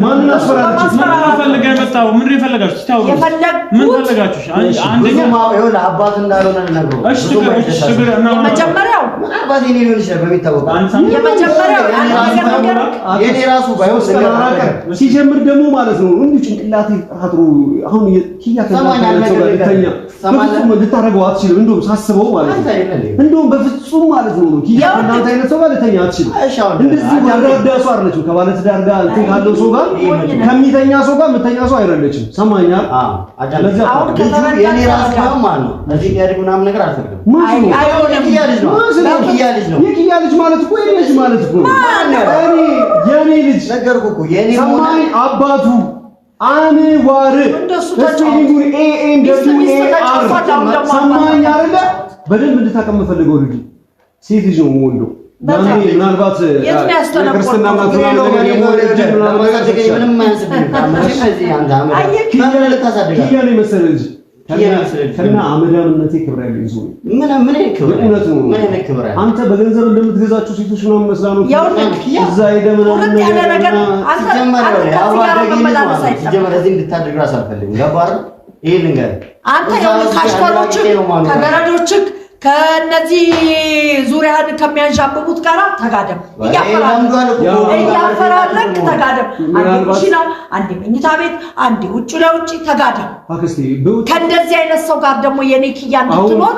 [SPEAKER 1] ማንን አስፈራራችሁ ምን ፈልገህ መጣው ምን ይፈልጋችሁ ታውቁ ምን ፈልጋችሁ አንደኛ
[SPEAKER 8] ይኸውልህ አባት እንዳልሆነ ነግሮ
[SPEAKER 1] እሺ ችግር
[SPEAKER 3] የመጀመሪያው
[SPEAKER 8] አባቴ እኔ ሊሆን ይችላል በሚታወቀው
[SPEAKER 3] የመጀመሪያው ነገር
[SPEAKER 8] የኔ ራሱ ባይሆን
[SPEAKER 6] ሲጀምር ደግሞ ማለት ነው እንዴ ጭንቅላቴ ተራጥሮ አሁን ኪያ ከታተኛ በፍጹም ልታረገው አትችልም እንደውም ሳስበው ማለት ነው እንደውም በፍጹም ማለት ነው ኪያ እናንተ አይነት ሰው ጋር ልተኛ አትችልም እንደዚህ ወራዳ ሰው አይደለችም ከባለ ትዳር ጋር እንትን ካለው ሰው ጋር ከሚተኛ ሰው ጋር የምተኛ ሰው አይደለችም ሰማኛል
[SPEAKER 8] ለዚህ የኔ ራሱ ነው ማለት ነው እዚህ ያድግ ምናምን ነገር አልፈልግም
[SPEAKER 3] አይሆንም
[SPEAKER 8] ኪያ ልጅ ነው
[SPEAKER 6] የኪያ ልጅ ማለት እኮ የኔ ልጅ ማለት እኮ የኔ ልጅ
[SPEAKER 8] ነገርኩህ እኮ የኔ
[SPEAKER 6] ሰማኝ አባቱ አንዋር ስፔሊንጉን ኤኤን ደብሊው ኤ አር ሰማኝ አይደለ በደንብ እንድታቀም ፈልገው ልጅ ሴት ልጅ ነው ወንዶ ያኔ ምናልባት ክርስትና ማጥራለ ነገር የሞለደ
[SPEAKER 8] ምንም ማያስብኝ እዚህ አንተ አመት
[SPEAKER 6] ኪያ ነው መሰለህ ልጅ ከና አመዳምነቴ ክብር ያለኝ ሰው
[SPEAKER 8] ምን ክብር
[SPEAKER 6] እውነት ነው
[SPEAKER 8] ምን ክብር
[SPEAKER 6] አንተ በገንዘብ እንደምትገዛቸው ሴቶች ነው መስላ ነው እዛ ሄደ ምናምን ነገር
[SPEAKER 8] ሲጀመር እዚህ እንድታደርግ ራስ አልፈልግም ገባህ ይሄ ልንገር
[SPEAKER 3] አንተ ያው ካሽከሮች ከገረዶች ከነዚህ ዙሪያን ከሚያንሻብቡት ጋራ ተጋደም እያፈራለክ ተጋደም አንዴ ኩሽና አንዴ መኝታ ቤት አንዴ ውጭ ለውጭ ተጋደም
[SPEAKER 6] አክስቴ
[SPEAKER 3] ከእንደዚህ አይነት ሰው ጋር ደግሞ የኔ ኪያ እንድትኖር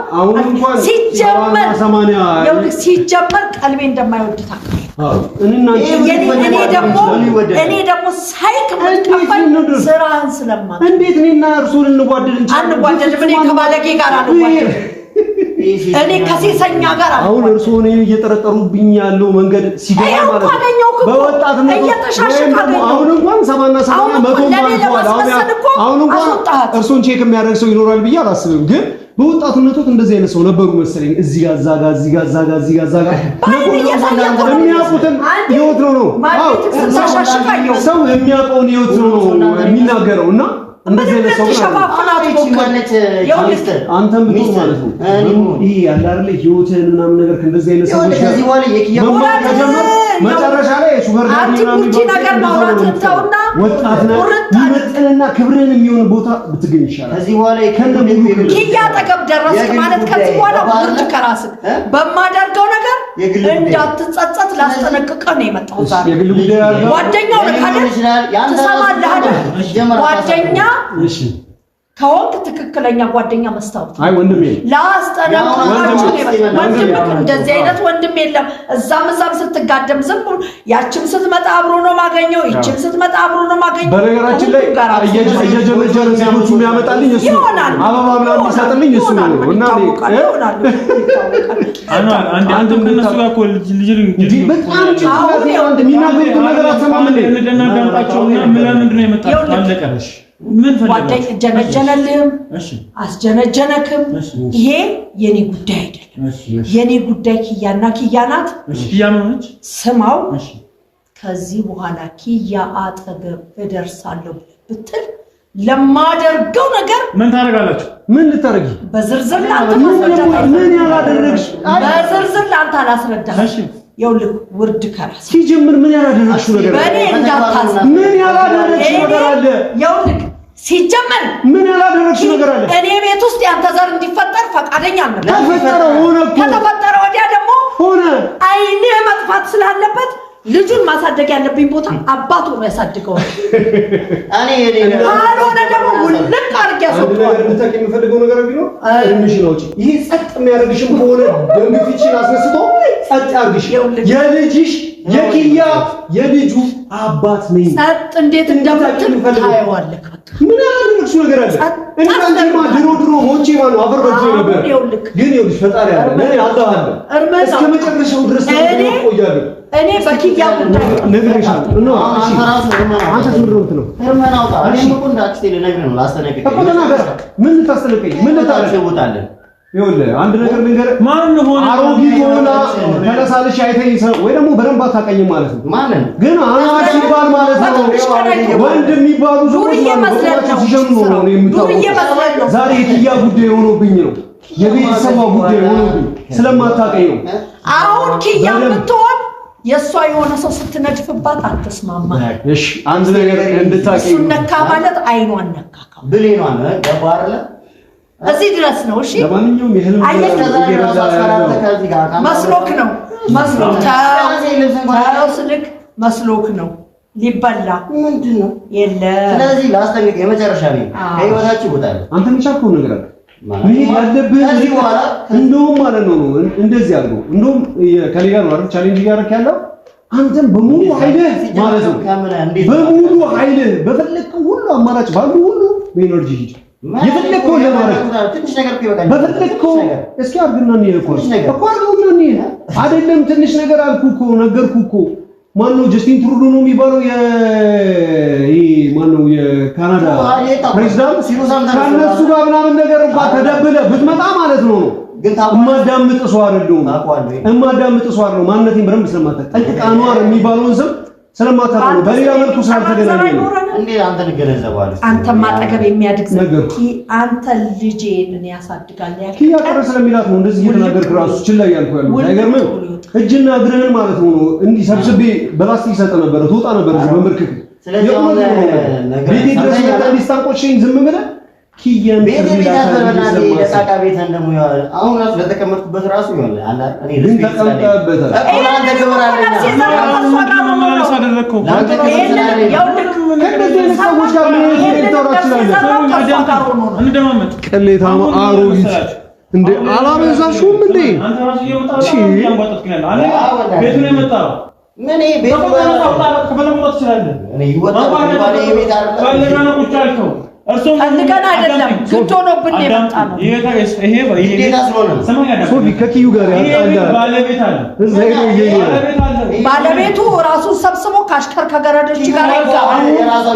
[SPEAKER 3] ሲጀመር ቀልቤ እንደማይወድ እኔ ደግሞ ሳይክ መቀበል ስራህን ስለማት
[SPEAKER 6] እንዴት እኔና እርሱን እንዋደድ
[SPEAKER 3] አንዋደድም እኔ ከባለጌ ጋር አንዋደድ እኔ ከሴሰኛ ጋር
[SPEAKER 6] አሁን እርስዎ እኔን እየጠረጠሩብኝ ያለው መንገድ ሲገባ ማለት ነው በወጣትነት አሁን እንኳን 70 መቶ አሁን እንኳን እርሶን ቼክ የሚያደርግ ሰው ይኖራል ብዬ አላስብም። ግን በወጣትነቱ እንደዚህ አይነት ሰው ነበሩ መሰለኝ። እዚህ ጋር እዛ ጋር እዚህ ጋር እዛ ጋር እዚህ ጋር እዛ ጋር የሚያውቁትን ህይወት ነው። አዎ ሰው የሚያውቀውን ህይወት ነው የሚናገረው እና እንደዚህ አይነት ሰው
[SPEAKER 8] ማለት
[SPEAKER 6] አንተም ብትሆን ማለት ነው ይሄ ያለ አይደል ህይወትን ምናምን ነገር ከእንደዚህ አይነት ሰዎች
[SPEAKER 8] ከዚህ በኋላ የኪያ
[SPEAKER 6] መጨረሻ ላይ ሹገር ዳዲ
[SPEAKER 3] ነገር ማውራት ተውና
[SPEAKER 6] ወጣት ነህ ይመጥንና ክብርን የሚሆን ቦታ ብትገኝ ይሻላል።
[SPEAKER 8] ከዚህ በኋላ
[SPEAKER 3] ኪያ ተገብ ደረስክ ማለት ከዚህ በኋላ ወርድ ከራስህ በማደርገው ነገር እንዳትጸጸት ላስጠነቅቅህ ነው የመጣው ዛሬ።
[SPEAKER 6] የግል ጉዳይ ያለው
[SPEAKER 3] ጓደኛው ነው ካለ ትሰማለህ አይደል? ጓደኛ እሺ ከወንክ ትክክለኛ ጓደኛ መስታወት
[SPEAKER 6] አይ ወንድሜ
[SPEAKER 3] ላስጠነቅቃችሁ ወንድም እንደዚህ አይነት ወንድም የለም። እዛም ስትጋደም ዝም ብሎ ያችም ስትመጣ አብሮ ነው ማገኘው፣ ይችም ስትመጣ አብሮ ነው ማገኘው።
[SPEAKER 6] በነገራችን ላይ እየጀመጀረ ሴቶቹ የሚያመጣልኝ እሱ ነው፣ አበባ ምናምን የሚሰጥልኝ እሱ ነው። እና
[SPEAKER 1] አንድ ከነሱ ጋር እኮ ልጅ
[SPEAKER 6] በጣም አንድ የሚናገሩት ነገር አትሰማም እንዴ?
[SPEAKER 1] እንደናዳምጣቸውና ምንድን ነው የመጣው? አለቀሽ ምን
[SPEAKER 3] ጓደኛ ጀነጀነልህም አስጀነጀነክም ይሄ የኔ ጉዳይ አይደለም። የኔ ጉዳይ ኪያና ኪያ ናት።
[SPEAKER 1] ኪያ ነች
[SPEAKER 3] ስማው። ከዚህ በኋላ ኪያ አጠገብ እደርሳለሁ ብትል ለማደርገው ነገር
[SPEAKER 1] ምን ታደርጋላችሁ?
[SPEAKER 6] ምን ልታረጊ?
[SPEAKER 3] በዝርዝር ላንተ
[SPEAKER 6] ምን ያላደረግሽ?
[SPEAKER 3] በዝርዝር ላንተ አላስረዳም። ይኸውልህ ውርድ ከራስ
[SPEAKER 6] ሲጀምር ምን ያላደረግሽው ነገር አለ?
[SPEAKER 3] በእኔ እንዳታዝ
[SPEAKER 6] ምን ያላደረግሽው ነገር አለ?
[SPEAKER 3] ይኸውልህ ሲጀመር
[SPEAKER 6] ምን ያላደረግሽው ነገር አለ?
[SPEAKER 3] እኔ ቤት ውስጥ ያንተ ዘር እንዲፈጠር ፈቃደኛ ነበር።
[SPEAKER 6] ተፈጠረ ሆነ እኮ
[SPEAKER 3] ከተፈጠረ ወዲያ ደግሞ
[SPEAKER 6] ሆነ
[SPEAKER 3] አይኔ መጥፋት ስላለበት ልጁን ማሳደግ ያለብኝ ቦታ አባቱ ነው ያሳድገው። ካልሆነ ደግሞ ውልቅ አድርጌ ያስወጣዋል።
[SPEAKER 6] ልታውቂ የምፈልገው ነገር ቢኖር ትንሽን አውጪ። ይሄ ጸጥ የሚያደርግሽም ከሆነ ደም ግፊትሽን አስነስቶ ጸጥ ያድርግሽ። የልጅሽ የኪያ የልጁ አባት ነኝ።
[SPEAKER 3] ጸጥ እንዴት እንደምትል ታየዋለህ።
[SPEAKER 6] ምን ያደረግሽው ነገር አለ? እንዴማ ድሮ ሞቼ ማነው አፈር በልቼ ነበር። ግን ይኸውልሽ ፈጣሪ አለ ለኔ አላህ አለ። እስከ መጨረሻው ድረስ ቆያለሁ።
[SPEAKER 3] እኔ በኪያ ጉዳይ
[SPEAKER 6] ነግሬሻለሁ። እሺ አንተ ትምሩት ነው
[SPEAKER 8] እርመናውጣ እኔ ምንድነው አክስቴ ለነገር ነው ላስተነቀቀኝ።
[SPEAKER 6] ምን ልታስተነቀኝ? ምን ልታስተውታለህ? ይኸውልህ አንድ ነገር ልንገርህ።
[SPEAKER 1] ማን ሆነ
[SPEAKER 6] አሮጊት ሆና ተነሳልሽ አይተኝ ወይ ደግሞ በደንብ አታውቀኝም ማለት ነው።
[SPEAKER 8] ማንን
[SPEAKER 6] ግን አናት ይባል ማለት ነው። ወንድ የሚባሉ ሰዎች ማለት ነው ሲሸኑ ነው የምታውቀው። ዛሬ የኪያ ጉዳይ ሆኖብኝ ነው፣ የቤተሰቧ ጉዳይ ሆኖብኝ ስለማታውቀኝ ነው።
[SPEAKER 3] አሁን ኪያ ብትሆን የሷ የሆነ ሰው ስትነድፍባት አትስማማ።
[SPEAKER 6] እሺ አንድ ነገር እንድታውቂ
[SPEAKER 3] እሱን ነካ ማለት አይኗን ነካካው
[SPEAKER 8] ብሌኗን ገባርለ
[SPEAKER 3] እዚህ ድረስ ነው። እሺ
[SPEAKER 6] ለማንኛውም ይሄን
[SPEAKER 3] መስሎክ ነው መስሎክ ታው ስልክ መስሎክ ነው ሊበላ
[SPEAKER 8] ምንድነው
[SPEAKER 3] የለ።
[SPEAKER 8] ስለዚህ ላስጠንቅቅ የመጨረሻ ነው ከህይወታችሁ ወጣለ።
[SPEAKER 6] አንተ ምቻከው ነገር አለ ምን ያለብህ እዚህ በኋላ እንደውም ማለት ነው እንደዚህ አድርጎ እንደውም ከሌላ ነው አይደል ቻሌንጅ እያደረክ ያለው አንተም በሙሉ ኃይልህ ማለት ነው በሙሉ ኃይልህ በፈለግከው ሁሉ አማራጭ ባሉ ሁሉ በኤነርጂ ሂድ የፈለግከው ለማድረግ
[SPEAKER 8] ትንሽ ነገር ይበቃል።
[SPEAKER 6] በፈለግከው እስኪ አድርግና ነው እኮ አድርግና ነው አይደለም ትንሽ ነገር አልኩህ እኮ ነገርኩህ እኮ ማነው ጀስቲን ትሩዶ ነው የሚባለው ማነው የካናዳ ፕሬዝዳንት ከነሱ ጋር ምናምን ነገር እንኳን ተደብለህ ብትመጣ ማለት ነው እማዳምጥ ሰው አይደለሁም። እማዳምጥ ሰው አይደለሁም። ማንነቴን በደንብ ስለማታውቅ ጠንቅቃ ኗር የሚባለውን ስም ስለማታውቅ ነው። በሌላ መልኩ ስላልተገናኘን ነው።
[SPEAKER 8] እንዴት አንተ ንገረዘባለህ?
[SPEAKER 3] አንተም አጠገብ የሚያድግ አንተ ልጄን ያሳድጋል ያልከኝ
[SPEAKER 6] ኪያ ቀረ ስለሚላት ነው እንደዚህ እየተናገርክ ራሱ ችላ እያልኩ ያለው አይገርምም? እጅና እግርህን ማለት ነው እንዲህ ሰብስቤ በላስቲክ ሰጠ ነበር ትወጣ ነበር እዚህ በመርክክ።
[SPEAKER 8] ስለዚህ አሁን ነገር
[SPEAKER 6] ቤቴ ድረስ ዲስታንቆችን ዝም ብለህ ኪያን
[SPEAKER 8] ቤቴ ደቃቃ ቤተን ደግሞ አሁን ራሱ ለተቀመጥኩበት ራሱ ይሆናል አላ እኔ
[SPEAKER 6] ግን ተቀምጠህበታል።
[SPEAKER 8] አንተ ገበራለና
[SPEAKER 6] ቅሌታማ አሮጊት እንደ አላበዛሽውም እንዴ?
[SPEAKER 1] ቤቱ ነው የመጣው።
[SPEAKER 8] ምን ቤቱ
[SPEAKER 1] ከፈለጉት ትችላለህ።
[SPEAKER 8] እኔ ይወጣ ባለ ቤት አይደለም
[SPEAKER 3] ፈልገን አይደለም ግድ ሆኖብን የመጣ ነው።
[SPEAKER 6] ሶፊ ከኪዩ ጋር ያጣላል።
[SPEAKER 3] ባለቤቱ ራሱን ሰብስቦ ካሽከር ከገረዶች ጋር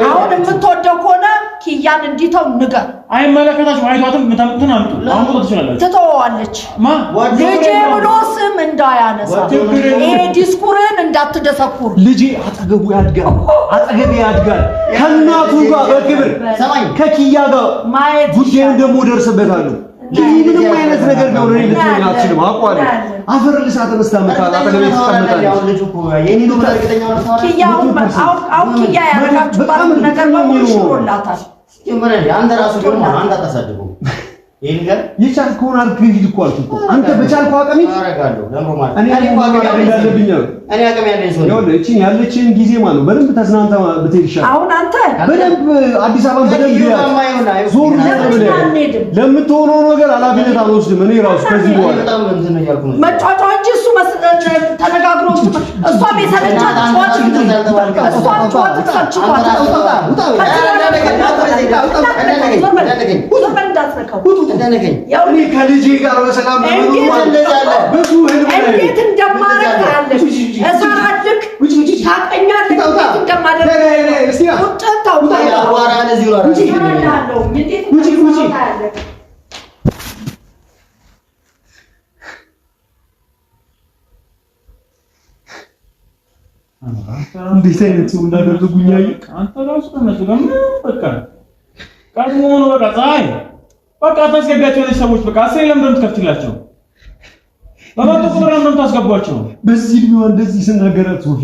[SPEAKER 3] አሁን የምትወደው ከሆነ ኪያን እንዲተው ንገር።
[SPEAKER 1] አይመለከታችሁም። አይቷትም የምታምጡትን አምጡ። አሁን ቁጥር ትችላላችሁ።
[SPEAKER 3] ትተዋለች ልጄ ብሎ ስም እንዳያነሳ ይሄ ዲስኩርን እንዳትደሰኩር።
[SPEAKER 4] ልጄ አጠገቡ ያድጋል፣ አጠገቤ ያድጋል ከእናቱ ጋር በክብር ከኪያ ጋር
[SPEAKER 3] ማየት
[SPEAKER 4] ጉዳዩን ደግሞ ደርስበታለሁ። ምንም አይነት ነገር ነው ለኔ ልትሆን አትችልም። አውቀዋለሁ። አፈር ልሳተ መስታመታል አጠገቤ ትቀመጣለች።
[SPEAKER 3] ኪያ አሁን ኪያ ያረጋችሁባት ነገር በሙሉ ሽሮላታል።
[SPEAKER 8] አንተ ራሱ ደግሞ አንተ አታሳድገው። ይሄ ነገር
[SPEAKER 4] የቻልከውን አድርገህ ሂድ እኮ አልኩህ እኮ። አንተ በቻልከው አቅም
[SPEAKER 8] አደርጋለሁ። ለምሮ ማለት
[SPEAKER 4] እኔ አቅም ያለብኝ
[SPEAKER 8] እኔ አቅም ያለኝ ሰው
[SPEAKER 4] ነው። እቺ ያለችን ጊዜ ማለት ነው በደንብ ተዝናንተ ብትሄድ ይሻላል።
[SPEAKER 3] አሁን አንተ
[SPEAKER 4] በደንብ አዲስ አበባን በደንብ ዞር ለምትሆነው ነገር ኃላፊነት አልወስድም። እኔ ራሱ ከዚህ በኋላ
[SPEAKER 8] በጣም እንትን ነው ያልኩህ
[SPEAKER 3] መጫጫ እንጂ እሱ ተነጋግሮ እሷም የሰለቻት
[SPEAKER 4] እኔ ከልጄ ጋር በሰላም ብዙ
[SPEAKER 3] እንዴት እንደማረግ ታያለሽ። እሰራልክ ታውቀኛለህ እንዴት እንደማደርግ ቁጭት ታውቃለህ።
[SPEAKER 4] እንዴት አይነት ሰው እንዳደረጉኝ አየህ
[SPEAKER 1] አንተ ራሱ ከነሱ ጋር በቃ ቀድሞ ነው በቃ ፀሐይ በቃ ታስገቢያቸው ለሰዎች ሰዎች በቃ አሰይ ለምን እንደምትከፍትላቸው በመጡ ቁጥር ለምን እንደምታስገቧቸው
[SPEAKER 4] በዚህ እድሜዋ እንደዚህ ስናገራት ሶፊ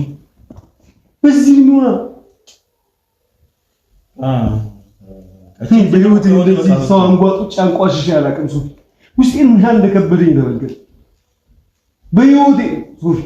[SPEAKER 4] በዚህ እድሜዋ በህይወቴ እንደዚህ ሰው አንጓጦች አንቋሽሽ አላውቅም ሶፊ ውስጤን ምን ያህል እንደከበደኝ ተመልከት በህይወቴ ሶፊ